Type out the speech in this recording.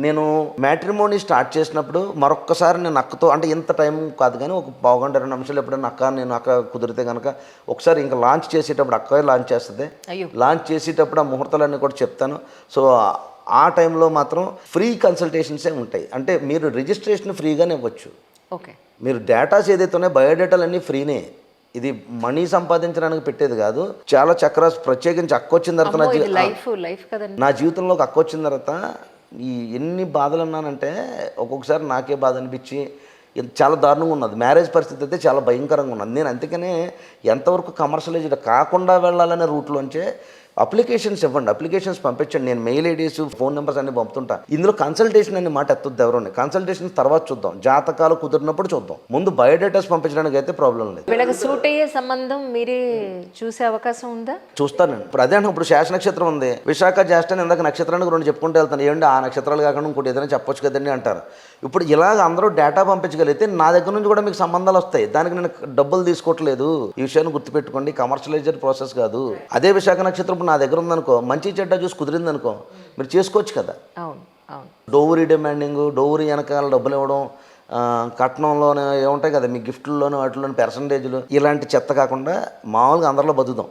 నేను matrimony start చేసినప్పుడు మరొక్కసారి నేను అక్కతో అంటే ఇంత టైం కాదు కానీ ఒక పావుగంట 2 నిమిషాలు ఎప్పుడైనా అక్క కుదిరితే కనుక ఒకసారి ఇంకా లాంచ్ చేసేటప్పుడు అక్కే లాంచ్ చేస్తుంది. అయ్యో. లాంచ్ చేసేటప్పుడు ఆ ముహూర్తాలన్నీ కూడా చెప్తాను. సో ఆ టైంలో మాత్రం ఫ్రీ కన్సల్టేషన్సే ఉంటాయి. అంటే మీరు రిజిస్ట్రేషన్ ఫ్రీగానే ఇవ్వచ్చు. ఓకే. మీరు డేటాస్ ఏదైతే ఉన్నాయో బయోడేటాలు అన్నీ ఫ్రీనే. ఇది మనీ సంపాదించడానికి పెట్టేది కాదు. చాలా చక్రాస్ ప్రత్యేకించి అక్క వచ్చిన తర్వాత అమ్మో, ఇది లైఫ్ కదండి. నా జీవితంలో ఒక అక్క వచ్చిన తర్వాత ఈ ఎన్ని బాధలు ఉన్నానంటే ఒక్కొక్కసారి నాకే బాధ అనిపించి చాలా దారుణంగా ఉన్నది. మ్యారేజ్ పరిస్థితి అయితే చాలా భయంకరంగా ఉన్నది. నేను అందుకనే ఎంతవరకు కమర్షియలైజ్డ్ కాకుండా వెళ్ళాలనే రూట్లోంచే అప్లికేషన్స్ ఇవ్వండి, అప్లికేషన్స్ పంపించండి. నేను మెయిల్ ఐడీస్ ఫోన్ నెంబర్స్ అన్ని పంపుతుంటా. ఇందులో కన్సల్టేషన్ అనే మాట ఎత్తొద్దు ఎవరోని. కన్సల్టేషన్ తర్వాత చూద్దాం, జాతకాలు కుదిరినప్పుడు చూద్దాం. ముందు బయోడేటాస్ పంపించడానికి అయితే ప్రాబ్లం లేదు. వీళ్ళకి సూట్ అయ్యే సంబంధం మీరే చూసే అవకాశం ఉందా? చూస్తానండి. ఇప్పుడు అదే ఇప్పుడు శేష నక్షత్రం ఉంది, విశాఖ జ్యేష్ఠ ఇందాక నక్షత్రానికి 2 చెప్పుకుంటూ వెళ్తాను. ఏంటి ఆ నక్షత్రాలు కాకుండా ఇంకోటి ఏదైనా చెప్పొచ్చు కదండి అంటారు. ఇప్పుడు ఇలాగ అందరూ డేటా పంపించగలిగితే నా దగ్గర నుంచి కూడా మీకు సంబంధాలు వస్తాయి. దానికి నేను డబ్బులు తీసుకోవట్లేదు. ఈ విషయాన్ని గుర్తుపెట్టుకోండి. కమర్షియలైజ్డ్ ప్రాసెస్ కాదు. అదే విశాఖ నక్షత్రం నా దగ్గర ఉందనుకో, మంచి చెడ్డ చూసి కుదిరిందనుకో మీరు చేసుకోవచ్చు కదా. అవును, అవును. డోవరీ డిమాండింగ్, డోవరీ వెనకాల డబ్బులు ఇవ్వడం, కట్నంలోనే ఏముంటాయి కదా మీ గిఫ్ట్లలోనే వాటిలోని పర్సంటేజ్లు, ఇలాంటి చెత్త కాకుండా మామూలుగా అందరిలో బతుకుదాం.